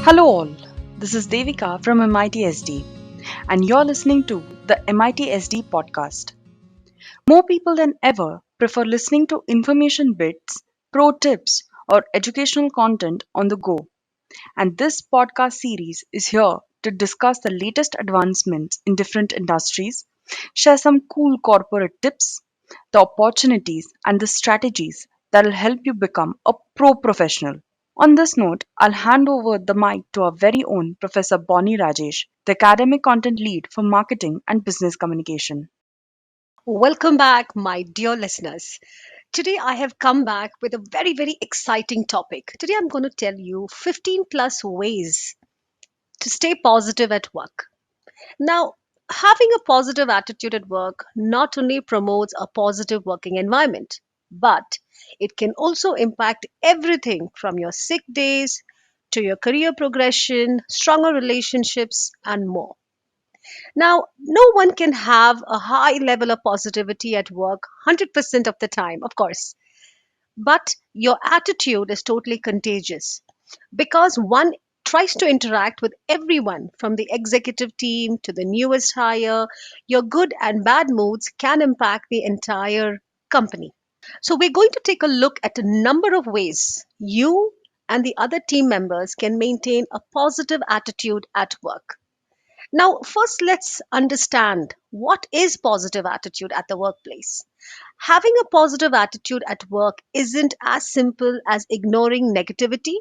Hello, all. This is Devika from MITSDE, and you're listening to the MITSD podcast. More people than ever prefer listening to information bits, pro tips, or educational content on the go. And this podcast series is here to discuss the latest advancements in different industries, share some cool corporate tips, the opportunities, and the strategies that will help you become a pro professional. On this note, I'll hand over the mic to our very own Professor Bonnie Rajesh, the academic content lead for marketing and business communication. Welcome back, my dear listeners. Today I have come back with a very exciting topic. Today I'm going to tell you 15 plus ways to stay positive at work. Now, having a positive attitude at work not only promotes a positive working environment, but it can also impact everything from your sick days to your career progression, stronger relationships, and more. Now, no one can have a high level of positivity at work 100% of the time, of course, but your attitude is totally contagious because one tries to interact with everyone from the executive team to the newest hire. Your good and bad moods can impact the entire company. So, we're going to take a look at a number of ways you and the other team members can maintain a positive attitude at work. Now, first, let's understand what is positive attitude at the workplace. Having a positive attitude at work isn't as simple as ignoring negativity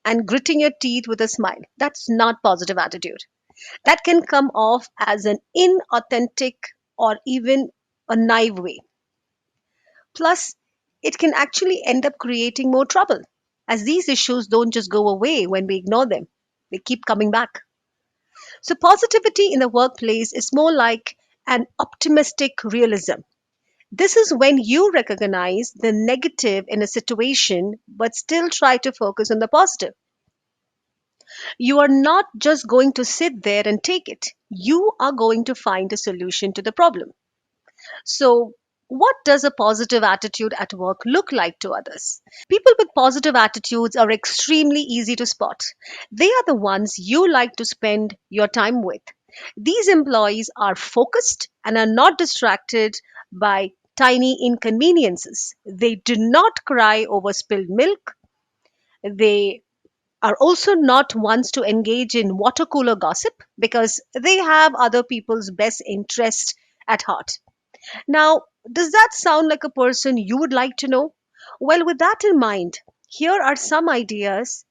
and gritting your teeth with a smile. That's not positive attitude. That can come off as an inauthentic or even a naive way. Plus, it can actually end up creating more trouble, as these issues don't just go away when we ignore them, they keep coming back. So, positivity in the workplace is more like an optimistic realism. This is when you recognize the negative in a situation but still try to focus on the positive. You are not just going to sit there and take it, you are going to find a solution to the problem. So, what does a positive attitude at work look like to others? People with positive attitudes are extremely easy to spot. They are the ones you like to spend your time with. These employees are focused and are not distracted by tiny inconveniences. They do not cry over spilled milk. They are also not ones to engage in water cooler gossip because they have other people's best interest at heart. Now, does that sound like a person you would like to know? Well, with that in mind, here are some ideas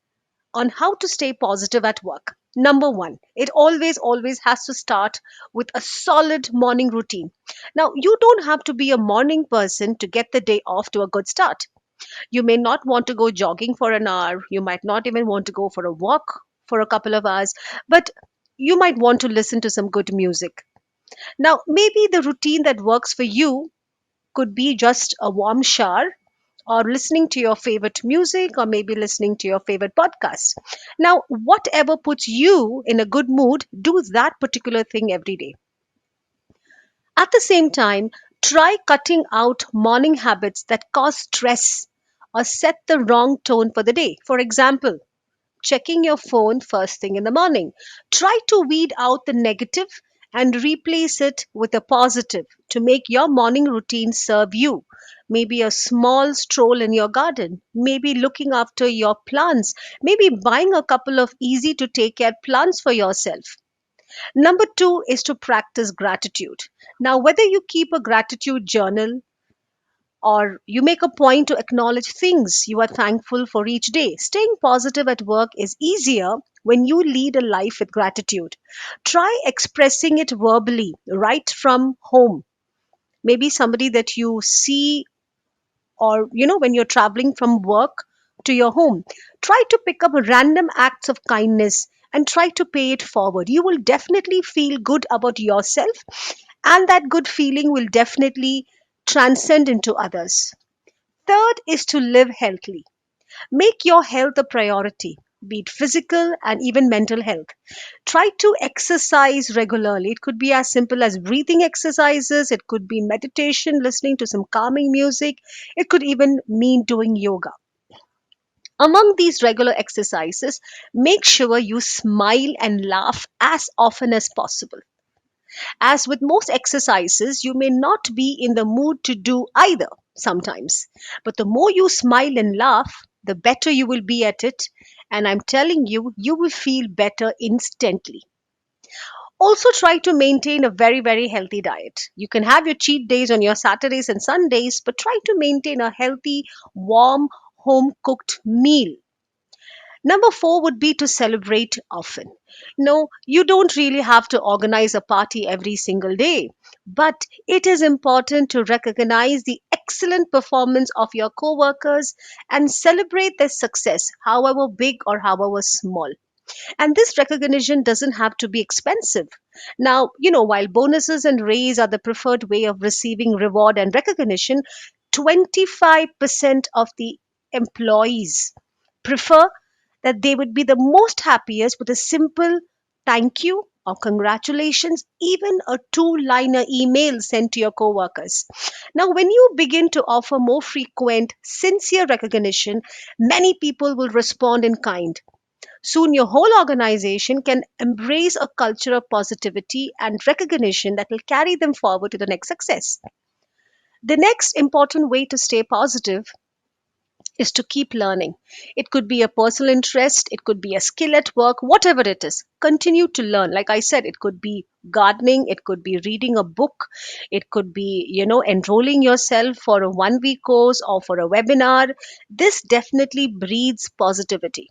on how to stay positive at work. Number one, it always has to start with a solid morning routine. Now, you don't have to be a morning person to get the day off to a good start. You may not want to go jogging for an hour, you might not even want to go for a walk for a couple of hours, but you might want to listen to some good music. Now, maybe the routine that works for you could be just a warm shower or listening to your favorite music or maybe listening to your favorite podcast. Now, whatever puts you in a good mood, do that particular thing every day. At the same time, try cutting out morning habits that cause stress or set the wrong tone for the day. For example, checking your phone first thing in the morning. Try to weed out the negative and replace it with a positive to make your morning routine serve you. Maybe a small stroll in your garden, maybe looking after your plants, maybe buying a couple of easy to take care plants for yourself. Number two is to practice gratitude. Now, whether you keep a gratitude journal or you make a point to acknowledge things you are thankful for each day. Staying positive at work is easier when you lead a life with gratitude. Try expressing it verbally right from home. Maybe somebody that you see, or when you're traveling from work to your home. Try to pick up random acts of kindness and try to pay it forward. You will definitely feel good about yourself, and that good feeling will definitely transcend into others. Third is to live healthily. Make your health a priority, be it physical and even mental health. Try to exercise regularly. It could be as simple as breathing exercises, it could be meditation, listening to some calming music, it could even mean doing yoga. Among these regular exercises, make sure you smile and laugh as often as possible. As with most exercises, you may not be in the mood to do either sometimes. But the more you smile and laugh, the better you will be at it. And I'm telling you, you will feel better instantly. Also, try to maintain a very, very healthy diet. You can have your cheat days on your Saturdays and Sundays, but try to maintain a healthy, warm, home cooked meal. Number four would be to celebrate often. No, you don't really have to organize a party every single day, but it is important to recognize the excellent performance of your coworkers and celebrate their success, however big or however small. And this recognition doesn't have to be expensive. Now, while bonuses and raise are the preferred way of receiving reward and recognition, 25% of the employees prefer that they would be the most happiest with a simple thank you or congratulations, even a two-liner email sent to your coworkers. Now, when you begin to offer more frequent, sincere recognition, many people will respond in kind. Soon, your whole organization can embrace a culture of positivity and recognition that will carry them forward to the next success. The next important way to stay positive is to keep learning. It could be a personal interest, it could be a skill at work, whatever it is. Continue to learn. Like I said, it could be gardening, it could be reading a book, it could be, enrolling yourself for a 1 week course or for a webinar. This definitely breeds positivity.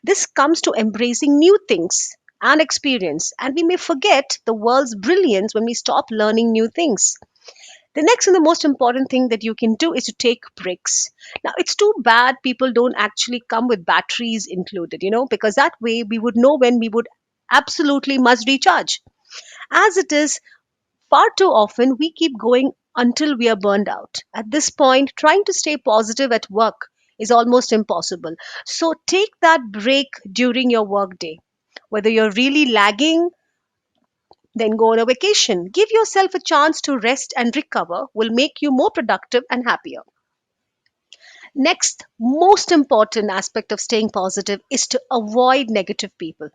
This comes to embracing new things and experience, and we may forget the world's brilliance when we stop learning new things. The next and the most important thing that you can do is to take breaks. Now, it's too bad people don't actually come with batteries included, because that way we would know when we would absolutely must recharge. As it is, far too often we keep going until we are burned out. At this point, trying to stay positive at work is almost impossible. So take that break during your work day. Whether you're really lagging, then go on a vacation. Give yourself a chance to rest and recover will make you more productive and happier. Next, most important aspect of staying positive is to avoid negative people.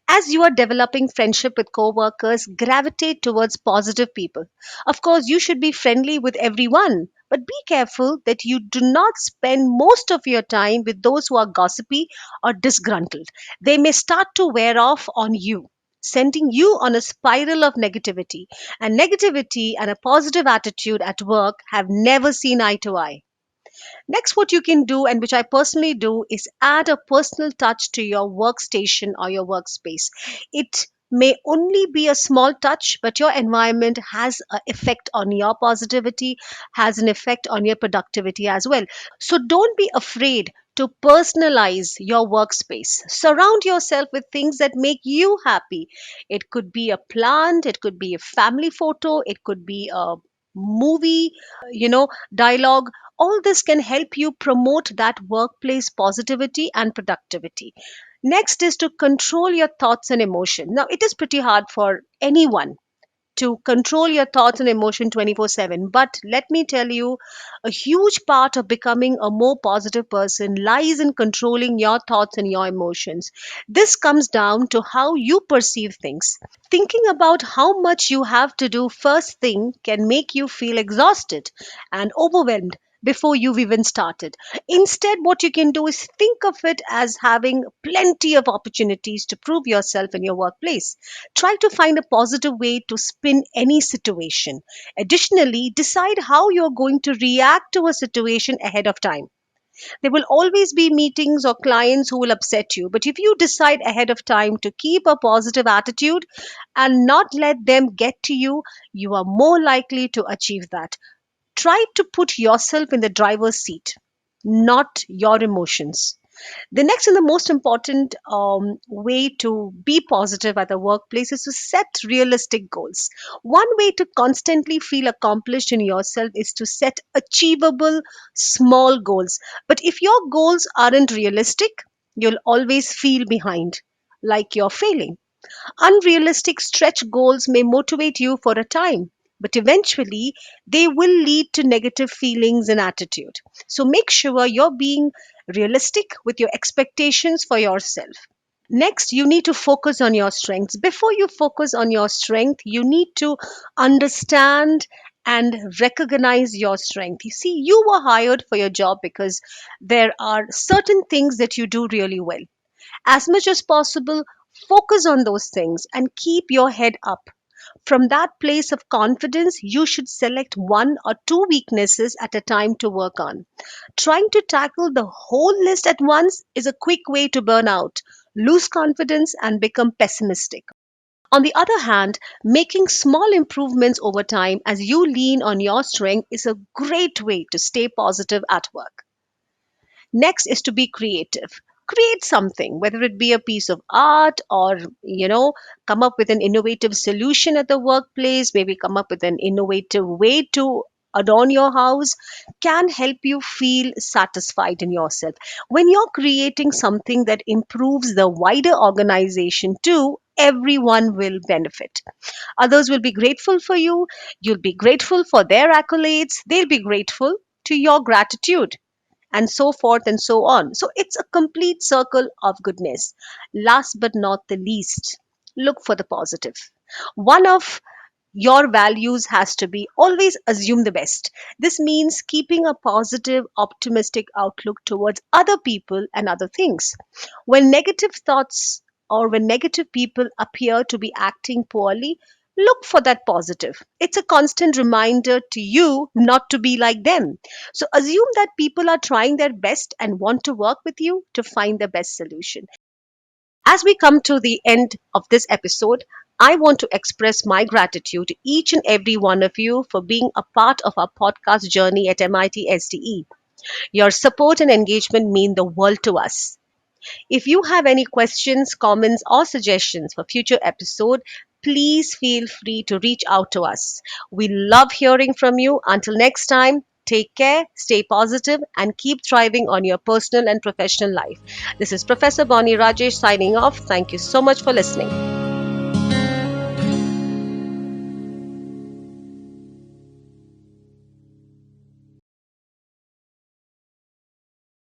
As you are developing friendship with coworkers, gravitate towards positive people. Of course, you should be friendly with everyone, but be careful that you do not spend most of your time with those who are gossipy or disgruntled. They may start to wear off on you, sending you on a spiral of negativity. And negativity and a positive attitude at work have never seen eye to eye. Next, what you can do, and which I personally do, is add a personal touch to your workstation or your workspace. It may only be a small touch, but your environment has an effect on your positivity, has an effect on your productivity as well. So don't be afraid to personalize your workspace. Surround yourself with things that make you happy. It could be a plant, it could be a family photo, it could be a movie, dialogue. All this can help you promote that workplace positivity and productivity. Next is to control your thoughts and emotion. Now, it is pretty hard for anyone to control your thoughts and emotion 24/7, but let me tell you, a huge part of becoming a more positive person lies in controlling your thoughts and your emotions. This comes down to how you perceive things. Thinking about how much you have to do first thing can make you feel exhausted and overwhelmed before you've even started. Instead, what you can do is think of it as having plenty of opportunities to prove yourself in your workplace. Try to find a positive way to spin any situation. Additionally, decide how you're going to react to a situation ahead of time. There will always be meetings or clients who will upset you, but if you decide ahead of time to keep a positive attitude and not let them get to you, you are more likely to achieve that. Try to put yourself in the driver's seat, not your emotions. The next and the most important way to be positive at the workplace is to set realistic goals. One way to constantly feel accomplished in yourself is to set achievable small goals. But if your goals aren't realistic, you'll always feel behind, like you're failing. Unrealistic stretch goals may motivate you for a time, but eventually they will lead to negative feelings and attitude. So make sure you're being realistic with your expectations for yourself. Next, you need to focus on your strengths. Before you focus on your strength, you need to understand and recognize your strength. You see, you were hired for your job because there are certain things that you do really well. As much as possible, focus on those things and keep your head up. From that place of confidence, you should select one or two weaknesses at a time to work on. Trying to tackle the whole list at once is a quick way to burn out, lose confidence, and become pessimistic. On the other hand, making small improvements over time as you lean on your strength is a great way to stay positive at work. Next is to be creative. Create something, whether it be a piece of art or, come up with an innovative solution at the workplace, maybe come up with an innovative way to adorn your house, can help you feel satisfied in yourself. When you're creating something that improves the wider organization too, everyone will benefit. Others will be grateful for you. You'll be grateful for their accolades. They'll be grateful to your gratitude, and so forth and so on. So it's a complete circle of goodness. Last but not the least, look for the positive. One of your values has to be always assume the best. This means keeping a positive, optimistic outlook towards other people and other things. When negative thoughts or when negative people appear to be acting poorly, look for that positive. It's a constant reminder to you not to be like them. So assume that people are trying their best and want to work with you to find the best solution. As we come to the end of this episode, I want to express my gratitude to each and every one of you for being a part of our podcast journey at MIT SDE. Your support and engagement mean the world to us. If you have any questions, comments, or suggestions for future episode, please feel free to reach out to us. We love hearing from you. Until next time, take care, stay positive, and keep thriving on your personal and professional life. This is Professor Bonnie Rajesh signing off. Thank you so much for listening.